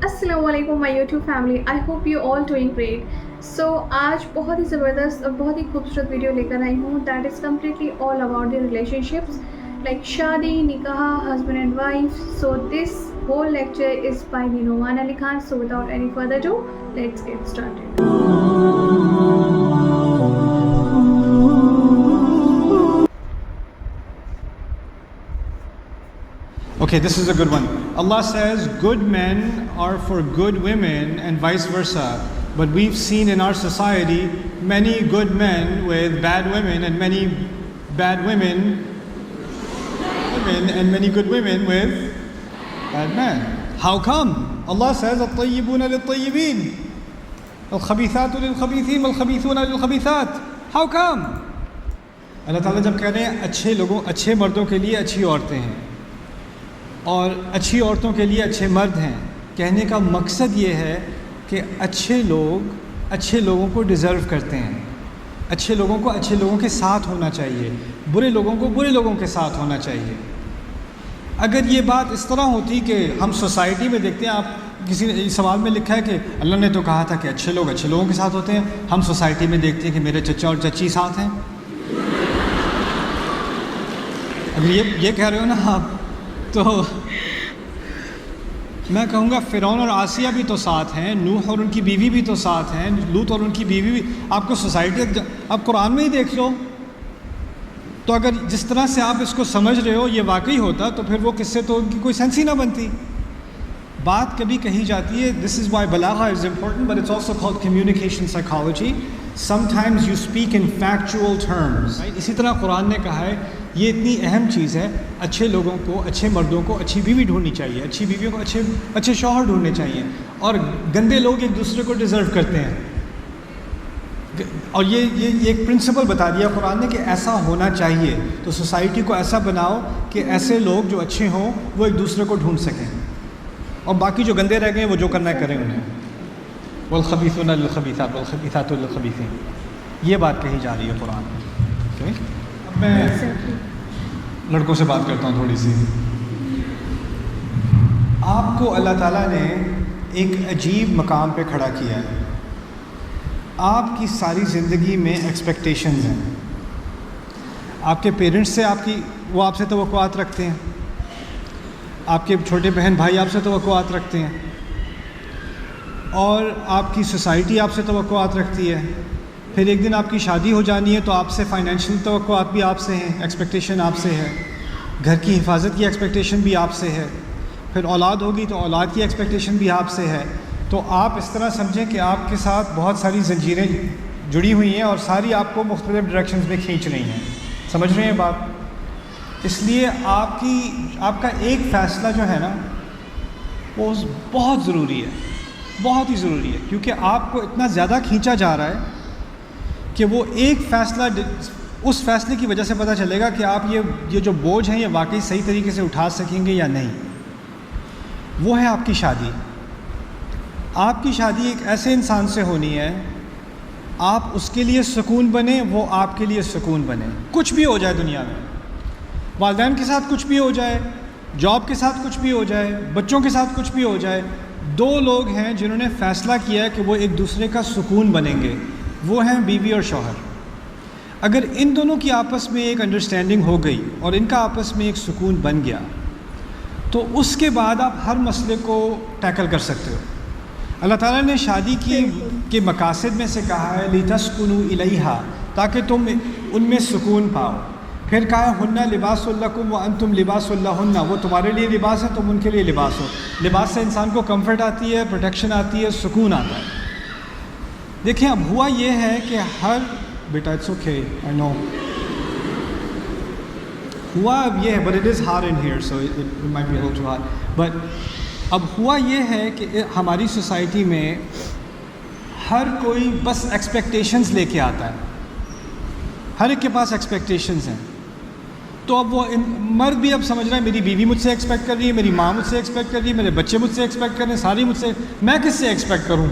السلام علیکم my YouTube family, I hope you all doing great. So آج بہت ہی زبردست اور بہت ہی خوبصورت ویڈیو لے کر آئی ہوں that is completely all about the relation ships like شادی، نکاح، husband and wife. So this whole lecture is by me, Noman Ali Khan. So without any further ado, let's get started. Okay, this is a good one. Allah says good men are for good women and vice versa. But we've seen in our society many good men with bad women and many bad women and many good women with bad men. How come? Allah says at-tayyibuna lit-tayyibin, al-khabithatu lil-khabithin wal-khabithuna lil-khabithat. How come? اللہ تعالیٰ جب کہہ رہے ہیں اچھے مردوں کے لیے اچھی عورتیں ہیں اور اچھی عورتوں کے لیے اچھے مرد ہیں، کہنے کا مقصد یہ ہے کہ اچھے لوگوں کو ڈیزرو کرتے ہیں. اچھے لوگوں کو اچھے لوگوں کے ساتھ ہونا چاہیے، برے لوگوں کو برے لوگوں کے ساتھ ہونا چاہیے. اگر یہ بات اس طرح ہوتی کہ ہم سوسائٹی میں دیکھتے ہیں، آپ کسی نے سوال میں لکھا ہے کہ اللہ نے تو کہا تھا کہ اچھے لوگ اچھے لوگوں کے ساتھ ہوتے ہیں، ہم سوسائٹی میں دیکھتے ہیں کہ میرے چچا اور چچی ساتھ ہیں. اگر یہ کہہ رہے ہو نا آپ، تو میں کہوں گا فرعون اور آسیہ بھی تو ساتھ ہیں، نوح اور ان کی بیوی بھی تو ساتھ ہیں، لوط اور ان کی بیوی بھی. آپ کو سوسائٹی آپ قرآن میں ہی دیکھ لو. تو اگر جس طرح سے آپ اس کو سمجھ رہے ہو یہ واقعی ہوتا تو پھر وہ قصے تو ان کی کوئی سینس ہی نہ بنتی. بات کبھی کہی جاتی ہے، دس از وائی بلاغہ is important but it's also called communication psychology. Sometimes you speak in factual terms. اسی طرح قرآن نے کہا ہے یہ اتنی اہم چیز ہے، اچھے لوگوں کو، اچھے مردوں کو اچھی بیوی ڈھونڈنی چاہیے، اچھی بیویوں کو اچھے شوہر ڈھونڈنے چاہیے، اور گندے لوگ ایک دوسرے کو ڈیزرو کرتے ہیں. اور یہ ایک پرنسپل بتا دیا قرآن نے کہ ایسا ہونا چاہیے. تو سوسائٹی کو ایسا بناؤ کہ ایسے لوگ جو اچھے ہوں وہ ایک دوسرے کو ڈھونڈ سکیں، اور باقی جو گندے رہ گئے وہ جو کرنا ہے کریں انہیں. والخبیثون للخبیثات والخبیثات للخبیثین، یہ بات کہی جا رہی ہے قرآن میں. اب میں لڑکوں سے بات کرتا ہوں تھوڑی سی. آپ کو اللہ تعالیٰ نے ایک عجیب مقام پہ کھڑا کیا ہے. آپ کی ساری زندگی میں ایکسپیکٹیشنز ہیں. آپ کے پیرنٹس سے وہ آپ سے توقعات رکھتے ہیں، آپ کے چھوٹے بہن بھائی آپ سے توقعات رکھتے ہیں، اور آپ کی سوسائٹی آپ سے توقعات رکھتی ہے. پھر ایک دن آپ کی شادی ہو جانی ہے تو آپ سے فائنینشیل توقعات بھی آپ سے ہیں، ایکسپیکٹیشن آپ سے ہے. گھر کی حفاظت کی ایکسپیکٹیشن بھی آپ سے ہے. پھر اولاد ہوگی تو اولاد کی ایکسپیکٹیشن بھی آپ سے ہے. تو آپ اس طرح سمجھیں کہ آپ کے ساتھ بہت ساری زنجیریں جڑی ہوئی ہیں اور ساری آپ کو مختلف ڈائریکشنز میں کھینچ رہی ہیں. سمجھ رہے ہیں بات؟ اس لیے آپ کا ایک فیصلہ جو ہے نا وہ بہت ضروری ہے، بہت ہی ضروری ہے، کیونکہ آپ کو اتنا زیادہ کھینچا جا رہا ہے کہ وہ ایک فیصلہ، اس فیصلے کی وجہ سے پتہ چلے گا کہ آپ یہ جو بوجھ ہیں یہ واقعی صحیح طریقے سے اٹھا سکیں گے یا نہیں. وہ ہے آپ کی شادی. آپ کی شادی ایک ایسے انسان سے ہونی ہے، آپ اس کے لیے سکون بنیں، وہ آپ کے لیے سکون بنے. کچھ بھی ہو جائے دنیا میں، والدین کے ساتھ کچھ بھی ہو جائے، جاب کے ساتھ کچھ بھی ہو جائے، بچوں کے ساتھ کچھ بھی ہو جائے، دو لوگ ہیں جنہوں نے فیصلہ کیا ہے کہ وہ ایک دوسرے کا سکون بنیں گے، وہ ہیں بیوی اور شوہر. اگر ان دونوں کی آپس میں ایک انڈرسٹینڈنگ ہو گئی اور ان کا آپس میں ایک سکون بن گیا تو اس کے بعد آپ ہر مسئلے کو ٹیکل کر سکتے ہو. اللہ تعالیٰ نے شادی کے مقاصد میں سے کہا ہے لِتَسْكُنُوا إِلَيْهَا، تاکہ تم ان میں سکون پاؤ. پھر کہا ہن لباس لکم وانتم لباس لہن، وہ تمہارے لیے لباس ہے، تم ان کے لیے لباس ہو. لباس سے انسان کو کمفرٹ آتی ہے، پروٹیکشن آتی ہے، سکون آتا ہے. دیکھیں اب ہوا یہ ہے کہ بیٹا اٹس اوکے آئی نو، ہوا اب یہ ہے but it is hard in here so it might be too hard. But اب ہوا یہ ہے کہ ہماری سوسائٹی میں ہر کوئی بس ایکسپیکٹیشنز لے کے آتا ہے، ہر ایک کے پاس ایکسپیکٹیشنز ہیں. تو اب وہ مرد بھی اب سمجھ رہا ہے میری بیوی مجھ سے ایکسپیکٹ کر رہی ہے، میری ماں مجھ سے ایکسپیکٹ کر رہی ہے، میرے بچے مجھ سے ایکسپیکٹ کر رہے ہیں، ساری مجھ سے، میں کس سے ایکسپیکٹ کروں؟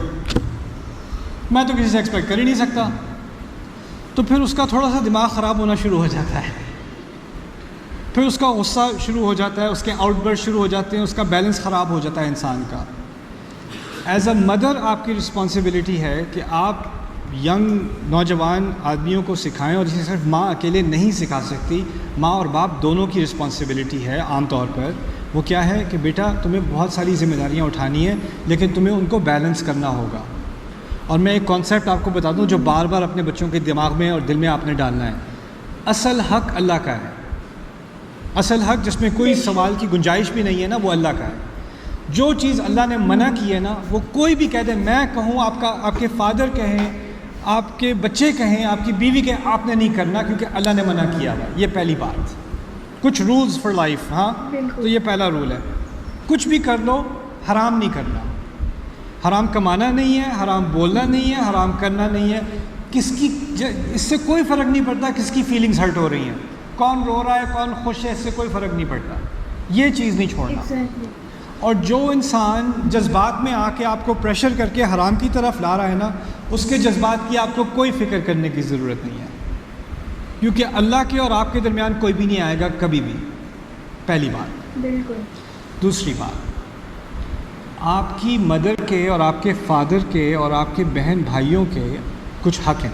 میں تو کسی سے ایکسپیکٹ کر ہی نہیں سکتا. تو پھر اس کا تھوڑا سا دماغ خراب ہونا شروع ہو جاتا ہے، پھر اس کا غصہ شروع ہو جاتا ہے، اس کے آؤٹ برسٹ شروع ہو جاتے ہیں، اس کا بیلنس خراب ہو جاتا ہے انسان کا. ایز اے مدر آپ کی رسپانسبلٹی ہے کہ آپ ینگ نوجوان آدمیوں کو سکھائیں، اور اسے صرف ماں اکیلے نہیں سکھا سکتی، ماں اور باپ دونوں کی رسپانسبلٹی ہے عام طور پر. وہ کیا ہے کہ بیٹا تمہیں بہت ساری ذمہ داریاں اٹھانی ہیں، لیکن تمہیں ان کو بیلنس کرنا ہوگا. اور میں ایک کانسیپٹ آپ کو بتا دوں جو بار بار اپنے بچوں کے دماغ میں اور دل میں آپ نے ڈالنا ہے. اصل حق اللہ کا ہے. اصل حق جس میں کوئی سوال کی گنجائش بھی نہیں ہے نا، وہ اللہ کا ہے. جو چیز اللہ نے منع کی ہے نا، وہ کوئی بھی کہہ دے، میں کہوں، آپ کے فادر کہیں، آپ کے بچے کہیں، آپ کی بیوی کہیں، آپ نے نہیں کرنا کیونکہ اللہ نے منع کیا ہے. یہ پہلی بات. کچھ رولز فار لائف. ہاں تو یہ پہلا رول ہے. کچھ بھی کر لو، حرام نہیں کرنا. حرام کمانا نہیں ہے، حرام بولنا نہیں ہے، حرام کرنا نہیں ہے. اس سے کوئی فرق نہیں پڑتا کس کی فیلنگز ہرٹ ہو رہی ہیں، کون رو رہا ہے کون خوش ہے، اس سے کوئی فرق نہیں پڑتا. یہ چیز نہیں چھوڑنا. اور جو انسان جذبات میں آ کے آپ کو پریشر کر کے حرام کی طرف لا رہا ہے نا، اس کے جذبات کی آپ کو کوئی فکر کرنے کی ضرورت نہیں ہے، کیونکہ اللہ کے اور آپ کے درمیان کوئی بھی نہیں آئے گا کبھی بھی. پہلی بات. بالکل. دوسری بات، آپ کی مدر کے اور آپ کے فادر کے اور آپ کے بہن بھائیوں کے کچھ حق ہیں.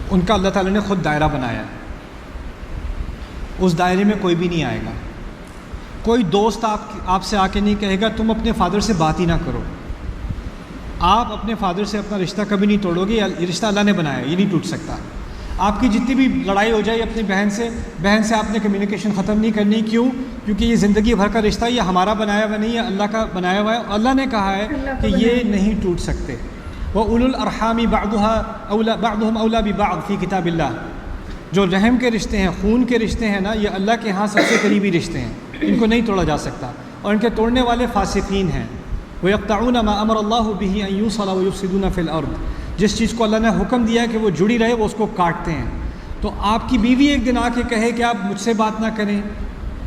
ان کا اللہ تعالیٰ نے خود دائرہ بنایا ہے. اس دائرے میں کوئی بھی نہیں آئے گا. کوئی دوست آپ سے آ کے نہیں کہے گا تم اپنے فادر سے بات ہی نہ کرو. آپ اپنے فادر سے اپنا رشتہ کبھی نہیں توڑو گے. یہ رشتہ اللہ نے بنایا ہے، یہ نہیں ٹوٹ سکتا. آپ کی جتنی بھی لڑائی ہو جائے اپنی بہن سے آپ نے کمیونیکیشن ختم نہیں کرنی. کیوں؟ کیونکہ یہ زندگی بھر کا رشتہ، یہ ہمارا بنایا ہوا نہیں ہے، اللہ کا بنایا ہوا ہے. اللہ نے کہا ہے کہ یہ نہیں ٹوٹ سکتے. وَأُولُو الْأَرْحَامِ بَعْضُهُمْ أَوْلَىٰ بِبَعْضٍ فِي كِتَابِ اللَّهِ. جو رحم کے رشتے ہیں، خون کے رشتے ہیں نا، یہ اللہ کے ہاں سب سے قریبی رشتے ہیں. ان کو نہیں توڑا جا سکتا. اور ان کے توڑنے والے فاسقین ہیں. وَيَقْطَعُونَ مَا أَمَرَ اللَّهُ بِهِ أَن يُوصَلَ وَيُفْسِدُونَ فِي الْأَرْضِ. جس چیز کو اللہ نے حکم دیا ہے کہ وہ جڑی رہے، وہ اس کو کاٹتے ہیں. تو آپ کی بیوی ایک دن آ کے کہے کہ آپ مجھ سے بات نہ کریں،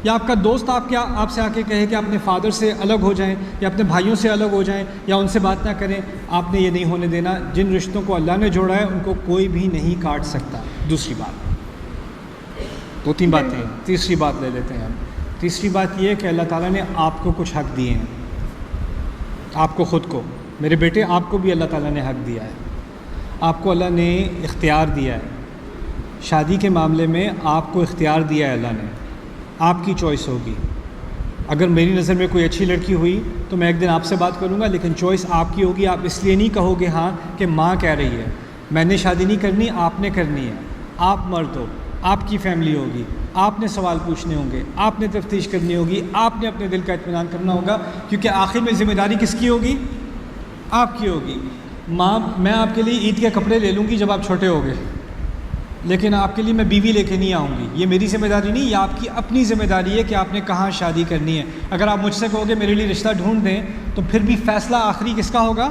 یا آپ کا دوست آپ سے آ کے کہے کہ اپنے فادر سے الگ ہو جائیں، یا اپنے بھائیوں سے الگ ہو جائیں، یا ان سے بات نہ کریں. آپ نے یہ نہیں ہونے دینا. جن رشتوں کو اللہ نے جوڑا ہے ان کو کوئی بھی نہیں کاٹ سکتا. دوسری بات. 2-3 باتیں. تیسری بات لے لیتے ہیں ہم. تیسری بات یہ ہے کہ اللہ تعالیٰ نے آپ کو کچھ حق دیے ہیں. آپ کو خود کو، میرے بیٹے، آپ کو بھی اللہ تعالیٰ نے حق دیا ہے. آپ کو اللہ نے اختیار دیا ہے. شادی کے معاملے میں آپ کو اختیار دیا ہے اللہ نے. آپ کی چوائس ہوگی. اگر میری نظر میں کوئی اچھی لڑکی ہوئی تو میں ایک دن آپ سے بات کروں گا، لیکن چوائس آپ کی ہوگی. آپ اس لیے نہیں کہو گے ہاں کہ ماں کہہ رہی ہے. میں نے شادی نہیں کرنی، آپ نے کرنی ہے. آپ مرد ہو، آپ کی فیملی ہوگی، آپ نے سوال پوچھنے ہوں گے، آپ نے تفتیش کرنی ہوگی، آپ نے اپنے دل کا اطمینان کرنا ہوگا، کیونکہ آخر میں ذمہ داری کس کی ہوگی؟ آپ کی ہوگی. ماں، میں آپ کے لیے عید کے کپڑے لے لوں گی جب آپ چھوٹے ہوگے، لیکن آپ کے لیے میں بیوی لے کے نہیں آؤں گی. یہ میری ذمہ داری نہیں، یہ آپ کی اپنی ذمہ داری ہے کہ آپ نے کہاں شادی کرنی ہے. اگر آپ مجھ سے کہو گے میرے لیے رشتہ ڈھونڈ دیں، تو پھر بھی فیصلہ آخری کس کا ہوگا؟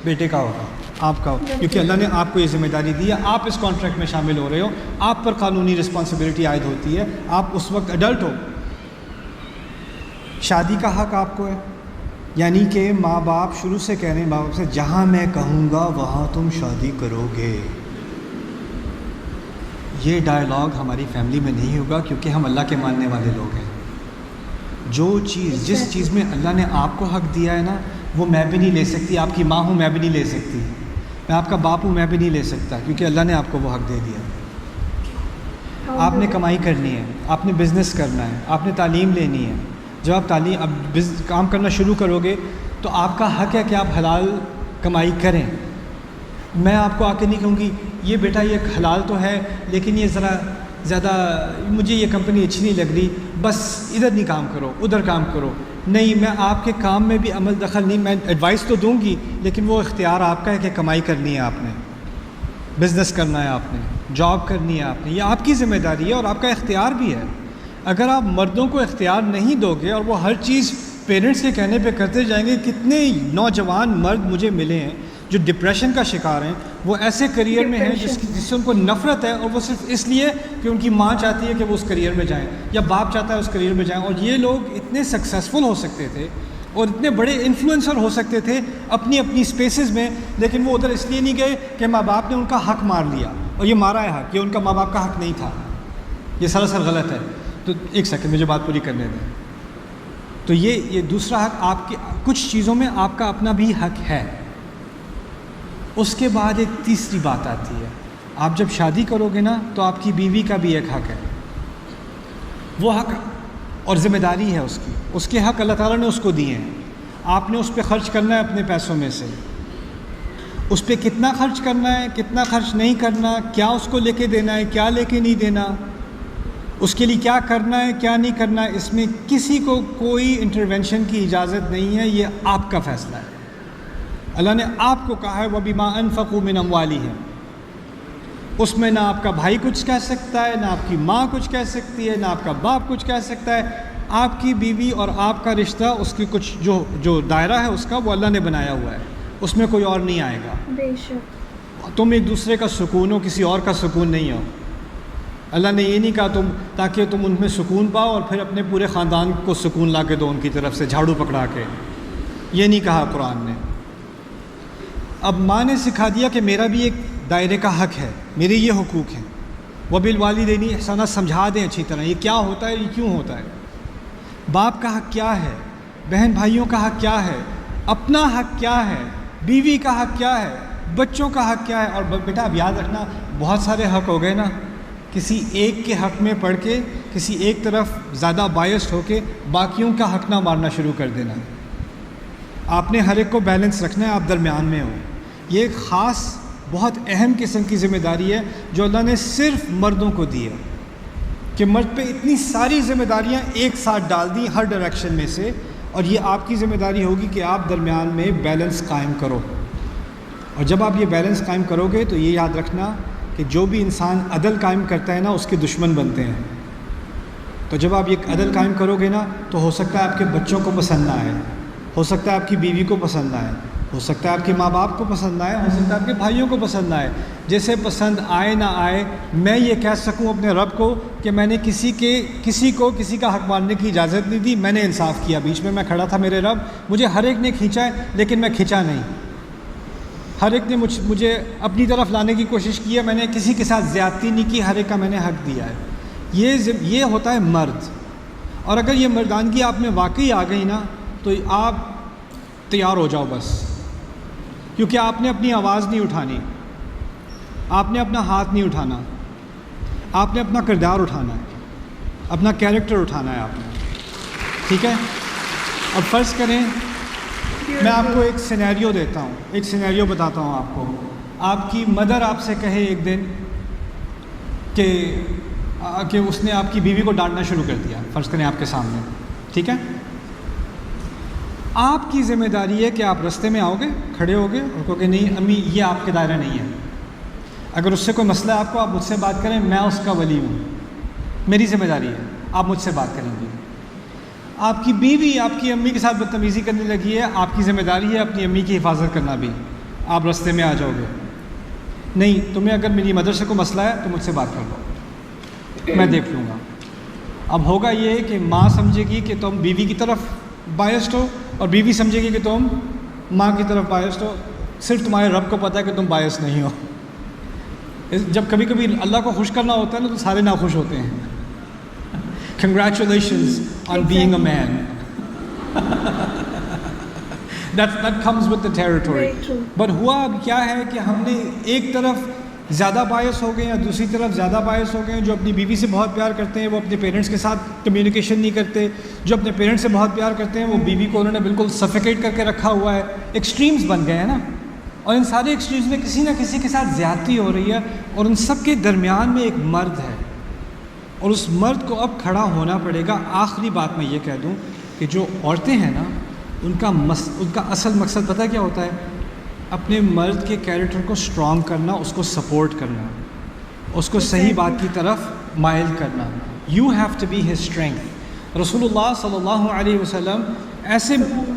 بیٹے کا ہوگا، آپ کا ہوگا، کیونکہ اللہ نے آپ کو یہ ذمہ داری دی ہے. آپ اس کانٹریکٹ میں شامل ہو رہے ہو، آپ پر قانونی رسپانسبلٹی عائد ہوتی ہے. آپ اس وقت ایڈلٹ ہو. شادی کا حق آپ کو ہے، یعنی کہ ماں باپ شروع سے کہہ رہے ہیں ماں باپ سے، جہاں میں کہوں گا وہاں تم شادی کرو گے. یہ ڈائلاگ ہماری فیملی میں نہیں ہوگا، کیونکہ ہم اللہ کے ماننے والے لوگ ہیں. جس چیز میں اللہ نے آپ کو حق دیا ہے نا، وہ میں بھی نہیں لے سکتی. آپ کی ماں ہوں میں بھی نہیں لے سکتی، میں آپ کا باپ ہوں میں بھی نہیں لے سکتا، کیونکہ اللہ نے آپ کو وہ حق دے دیا. آپ نے کمائی کرنی ہے، آپ نے بزنس کرنا ہے، آپ نے تعلیم لینی ہے. جب آپ کام کرنا شروع کرو گے تو آپ کا حق ہے کہ آپ حلال کمائی کریں. میں آپ کو آ کے نہیں کہوں گی یہ بیٹا یہ حلال تو ہے لیکن یہ ذرا زیادہ مجھے یہ کمپنی اچھی نہیں لگ رہی، بس ادھر نہیں کام کرو ادھر کام کرو. نہیں، میں آپ کے کام میں بھی عمل دخل نہیں، میں ایڈوائس تو دوں گی، لیکن وہ اختیار آپ کا ہے کہ کمائی کرنی ہے، آپ نے بزنس کرنا ہے، آپ نے جاب کرنی ہے، آپ نے، یہ آپ کی ذمہ داری ہے اور آپ کا اختیار بھی ہے. اگر آپ مردوں کو اختیار نہیں دو گے اور وہ ہر چیز پیرنٹس کے کہنے پہ کرتے جائیں گے، کتنے نوجوان مرد مجھے ملے ہیں جو ڈپریشن کا شکار ہیں، وہ ایسے کریئر میں ہیں جس سے ان کو نفرت ہے، اور وہ صرف اس لیے کہ ان کی ماں چاہتی ہے کہ وہ اس کریئر میں جائیں یا باپ چاہتا ہے اس کریئر میں جائیں. اور یہ لوگ اتنے سکسیزفل ہو سکتے تھے اور اتنے بڑے انفلوئنسر ہو سکتے تھے اپنی اسپیسز میں، لیکن وہ ادھر اس لیے نہیں گئے کہ ماں باپ نے ان کا حق مار لیا. اور یہ مارا ہے حق، یہ ان کا ماں باپ کا حق نہیں تھا، یہ سراسر غلط ہے. تو ایک سیکنڈ مجھے بات پوری کرنے دیں. تو یہ دوسرا حق آپ کے کچھ چیزوں میں آپ کا اپنا بھی حق ہے. اس کے بعد ایک تیسری بات آتی ہے. آپ جب شادی کرو گے نا تو آپ کی بیوی کا بھی ایک حق ہے. وہ حق اور ذمہ داری ہے اس کے حق اللہ تعالیٰ نے اس کو دیے ہیں. آپ نے اس پہ خرچ کرنا ہے اپنے پیسوں میں سے. اس پہ کتنا خرچ کرنا ہے, کتنا خرچ نہیں کرنا, کیا اس کو لے کے دینا ہے, کیا لے کے نہیں دینا, اس کے لیے کیا کرنا ہے کیا نہیں کرنا ہے, اس میں کسی کو کوئی انٹرونشن کی اجازت نہیں ہے. یہ آپ کا فیصلہ ہے. اللہ نے آپ کو کہا ہے وَبِمَا أَنفَقُوا مِنْ أَمْوَالِهِمْ. اس میں نہ آپ کا بھائی کچھ کہہ سکتا ہے, نہ آپ کی ماں کچھ کہہ سکتی ہے, نہ آپ کا باپ کچھ کہہ سکتا ہے. آپ کی بیوی اور آپ کا رشتہ, اس کی کچھ جو دائرہ ہے اس کا, وہ اللہ نے بنایا ہوا ہے. اس میں کوئی اور نہیں آئے گا. بے شک. تم ایک دوسرے کا سکون ہو, کسی اور کا سکون نہیں ہو. اللہ نے یہ نہیں کہا تاکہ تم ان میں سکون پاؤ اور پھر اپنے پورے خاندان کو سکون لا کے دو ان کی طرف سے جھاڑو پکڑا کے. یہ نہیں کہا قرآن نے. اب ماں نے سکھا دیا کہ میرا بھی ایک دائرے کا حق ہے, میرے یہ حقوق ہیں. وَبِالْوَالِدَيْنِ احسانا, سمجھا دیں اچھی طرح یہ کیا ہوتا ہے, یہ کیوں ہوتا ہے. باپ کا حق کیا ہے, بہن بھائیوں کا حق کیا ہے, اپنا حق کیا ہے, بیوی کا حق کیا ہے, بچوں کا حق کیا ہے. اور بیٹا اب یاد رکھنا, بہت سارے حق ہو گئے نا, کسی ایک کے حق میں پڑھ کے کسی ایک طرف زیادہ بائسڈ ہو کے باقیوں کا حق نہ مارنا شروع کر دینا. آپ نے ہر ایک کو بیلنس رکھنا ہے, آپ درمیان میں ہو. یہ ایک خاص بہت اہم قسم کی ذمہ داری ہے جو اللہ نے صرف مردوں کو دی ہے, کہ مرد پہ اتنی ساری ذمہ داریاں ایک ساتھ ڈال دیں ہر ڈائریکشن میں سے, اور یہ آپ کی ذمہ داری ہوگی کہ آپ درمیان میں بیلنس قائم کرو. اور جب آپ یہ بیلنس قائم کرو گے تو یہ یاد رکھنا کہ جو بھی انسان عدل قائم کرتا ہے نا, اس کے دشمن بنتے ہیں. تو جب آپ یہ عدل قائم کرو گے نا, تو ہو سکتا ہے آپ کے بچوں کو پسند نہ آئے, ہو سکتا ہے آپ کی بیوی کو پسند آئے, ہو سکتا ہے آپ کے ماں باپ کو پسند آئے, ہو سکتا ہے آپ کے بھائیوں کو پسند آئے. جیسے پسند آئے نہ آئے, میں یہ کہہ سکوں اپنے رب کو کہ میں نے کسی کو کسی کا حق ماننے کی اجازت نہیں دی. میں نے انصاف کیا, بیچ میں کھڑا تھا میرے رب, مجھے ہر ایک نے کھینچا ہے لیکن میں کھینچا نہیں. ہر ایک نے مجھے اپنی طرف لانے کی کوشش کی ہے, میں نے کسی کے ساتھ زیادتی نہیں کی, ہر ایک کا میں نے حق دیا ہے. یہ ہوتا ہے مرد. اور اگر یہ مردانگی آپ میں واقعی آ گئی نا, تو آپ تیار ہو جاؤ بس, کیونکہ آپ نے اپنی آواز نہیں اٹھانی, آپ نے اپنا ہاتھ نہیں اٹھانا, آپ نے اپنا کردار اٹھانا ہے, اپنا کیریکٹر اٹھانا ہے آپ نے. ٹھیک ہے. اب فرض کریں میں آپ کو ایک سینیریو دیتا ہوں, ایک سینیریو بتاتا ہوں آپ کو. آپ کی مدر آپ سے کہے ایک دن کہ اس نے آپ کی بیوی کو ڈانٹنا شروع کر دیا, فرض کریں آپ کے سامنے. ٹھیک ہے. آپ کی ذمہ داری ہے کہ آپ رستے میں آؤ گے, کھڑے ہو گے اور کہو کہ نہیں امی یہ آپ کے دائرہ نہیں ہے. اگر اس سے کوئی مسئلہ ہے آپ مجھ سے بات کریں, میں اس کا ولی ہوں, میری ذمہ داری ہے, آپ مجھ سے بات کریں گے. آپ کی بیوی آپ کی امی کے ساتھ بدتمیزی کرنے لگی ہے, آپ کی ذمہ داری ہے اپنی امی کی حفاظت کرنا بھی. آپ رستے میں آ جاؤ گے, نہیں تمہیں اگر میری مدر سے کوئی مسئلہ ہے تو مجھ سے بات کر لو, میں دیکھ لوں گا. اب ہوگا یہ کہ ماں سمجھے گی کہ تم بیوی کی طرف بائسڈ ہو, اور بیوی سمجھے گی کہ تم ماں کی طرف بائسڈ ہو. صرف تمہارے رب کو پتہ ہے کہ تم بائس نہیں ہو. جب کبھی کبھی اللہ کو خوش کرنا ہوتا ہے نا, تو سارے ناخوش ہوتے ہیں. Congratulations on being a man. That comes with the territory. But ہوا اب کیا ہے کہ ہم نے ایک طرف زیادہ باعث ہو گئے ہیں, دوسری طرف زیادہ باعث ہو گئے ہیں. جو اپنی بیوی سے بہت پیار کرتے ہیں وہ اپنے پیرنٹس کے ساتھ کمیونیکیشن نہیں کرتے, جو اپنے پیرنٹس سے بہت پیار کرتے ہیں وہ بیوی کو انہوں نے بالکل سفیکیٹ کر کے رکھا ہوا ہے. ایکسٹریمز بن گئے ہیں نا, اور ان سارے ایکسٹریمز میں کسی نہ کسی کے ساتھ زیادتی ہو رہی ہے, اور ان سب کے درمیان میں ایک مرد ہے, اور اس مرد کو اب کھڑا ہونا پڑے گا. آخری بات میں یہ کہہ دوں کہ جو عورتیں ہیں نا, ان کا اصل مقصد پتہ کیا ہوتا ہے؟ اپنے مرد کے کیریکٹر کو اسٹرانگ کرنا, اس کو سپورٹ کرنا, اس کو صحیح بات کی طرف مائل کرنا. You have to be his strength. رسول اللہ صلی اللہ علیہ وسلم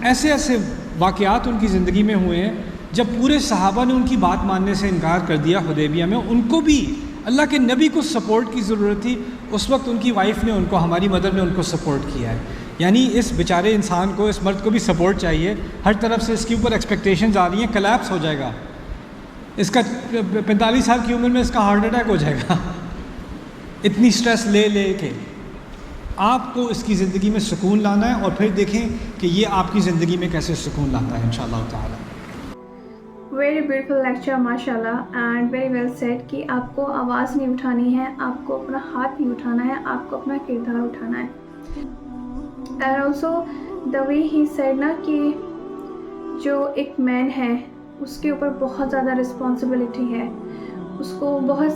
ایسے واقعات ان کی زندگی میں ہوئے ہیں جب پورے صحابہ نے ان کی بات ماننے سے انکار کر دیا حدیبیہ میں. ان کو بھی اللہ کے نبی کو سپورٹ کی ضرورت تھی. اس وقت ان کی وائف نے ان کو, ہماری مدر نے ان کو سپورٹ کیا ہے. یعنی اس بیچارے انسان کو, اس مرد کو بھی سپورٹ چاہیے. ہر طرف سے اس کے اوپر ایکسپیکٹیشنز آ رہی ہیں, کلیپس ہو جائے گا. اس کا 45 سال کی عمر میں اس کا ہارٹ اٹیک ہو جائے گا, اتنی سٹریس لے کے. آپ کو اس کی زندگی میں سکون لانا ہے، اور پھر دیکھیں کہ یہ آپ کی زندگی میں کیسے سکون لاتا ہے انشاءاللہ تعالی۔ ویری بیوٹیفل لیکچر ماشاء اللہ اینڈ ویری ویل سیڈ کہ آپ کو آواز نہیں اٹھانی ہے، آپ کو اپنا ہاتھ نہیں اٹھانا ہے، آپ کو اپنا کردار اٹھانا ہے۔ And also the way he said نا کہ جو ایک مین ہے اس کے اوپر بہت زیادہ رسپانسبلٹی ہے، اس کو بہت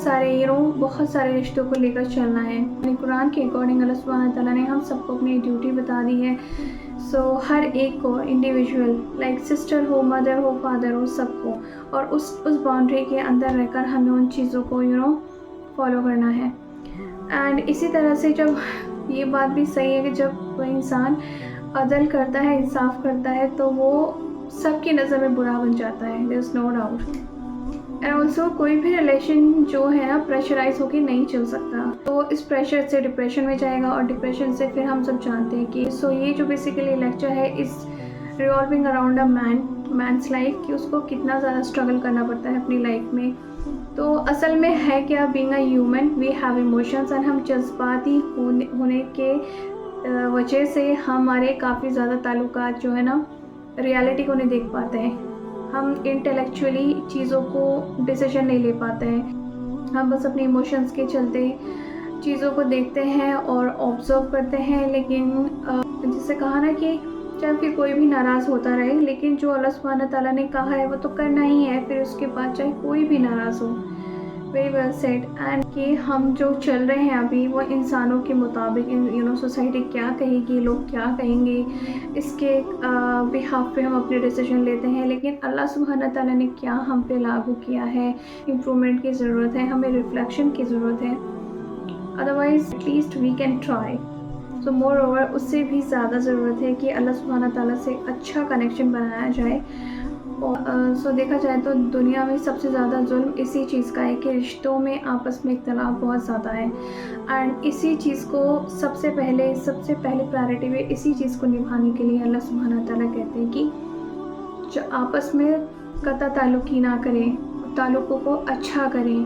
سارے رشتوں کو لے کر چلنا ہے۔ یعنی قرآن کے اکارڈنگ اللہ سبحانہ تعالیٰ نے ہم سب کو اپنی ڈیوٹی بتا دی ہے، سو ہر ایک کو انڈیویجول لائک سسٹر ہو، مدر ہو، فادر ہو، سب کو، اور اس باؤنڈری کے اندر رہ کر ہمیں ان چیزوں کو فالو کرنا ہے۔ اینڈ اسی طرح سے جب یہ بات بھی صحیح ہے کہ جب کوئی انسان عدل کرتا ہے، انصاف کرتا ہے، تو وہ سب کی نظر میں برا بن جاتا ہے، دیر از نو ڈاؤٹ۔ اینڈ آلسو کوئی بھی ریلیشن جو ہے نا پریشرائز ہو کے نہیں چل سکتا، تو اس پریشر سے ڈپریشن میں جائے گا، اور ڈپریشن سے پھر ہم سب جانتے ہیں کہ یہ جو بیسیکلی لیکچر ہے اس revolving around a man's life, کہ اس کو کتنا زیادہ اسٹرگل کرنا پڑتا ہے اپنی لائف میں۔ تو اصل میں ہے کیا، being a human we have emotions, اور ہم جذباتی ہونے کے وجہ سے ہمارے کافی زیادہ تعلقات جو ہے نا ریالٹی کو نہیں دیکھ پاتے ہیں، ہم انٹلیکچولی چیزوں کو ڈیسیژن نہیں لے پاتے ہیں، ہم بس اپنے ایموشنس کے چلتے چیزوں کو دیکھتے ہیں اور آبزرو کرتے ہیں۔ لیکن جسے کہا نا کہ چاہے پھر کوئی بھی ناراض ہوتا رہے، لیکن جو اللہ سبحانہ تعالیٰ نے کہا ہے وہ تو کرنا ہی ہے، پھر اس کے بعد چاہے کوئی بھی ناراض ہو۔ Very well said. اینڈ کہ ہم جو چل رہے ہیں ابھی وہ انسانوں کے مطابق سوسائٹی کیا کہے گی، لوگ کیا کہیں گے، اس کے بہاف پہ ہم اپنے ڈیسیژن لیتے ہیں، لیکن اللہ سبحانہ تعالیٰ نے کیا ہم پہ لاگو کیا ہے، امپرومنٹ کی ضرورت ہے، ہمیں ریفلیکشن کی ضرورت ہے، otherwise at least we can try. So moreover اس سے بھی زیادہ ضرورت ہے کہ اللہ سبحانہ تعالیٰ سے اچھا کنیکشن بنایا جائے۔ سو دیکھا جائے تو دنیا میں سب سے زیادہ ظلم اسی چیز کا ہے کہ رشتوں میں آپس میں اختلاف بہت زیادہ ہے، اینڈ اسی چیز کو سب سے پہلے پرائرٹی میں اسی چیز کو نبھانے کے لیے اللہ سبحانہ تعالیٰ کہتے ہیں کہ جو آپس میں قطع تعلقی نہ کریں، تعلقوں کو اچھا کریں،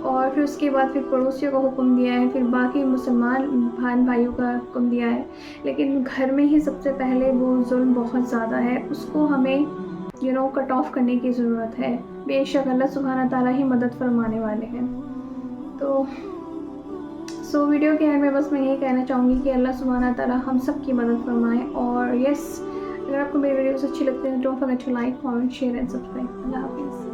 اور پھر اس کے بعد پھر پڑوسیوں کا حکم دیا ہے، پھر باقی مسلمان بھائیوں کا حکم دیا ہے، لیکن گھر میں ہی سب سے پہلے وہ ظلم بہت زیادہ ہے، اس کو ہمیں کٹ آف کرنے کی ضرورت ہے۔ بے شک اللہ سبحانہ تعالیٰ ہی مدد فرمانے والے ہیں۔ تو ویڈیو کے اینڈ میں بس میں یہی کہنا چاہوں گی کہ اللہ سبحانہ تعالیٰ ہم سب کی مدد فرمائے، اور یس اگر آپ کو میری ویڈیوز اچھی لگتی ہیں don't forget to like, comment, share and subscribe. اللہ حافظ۔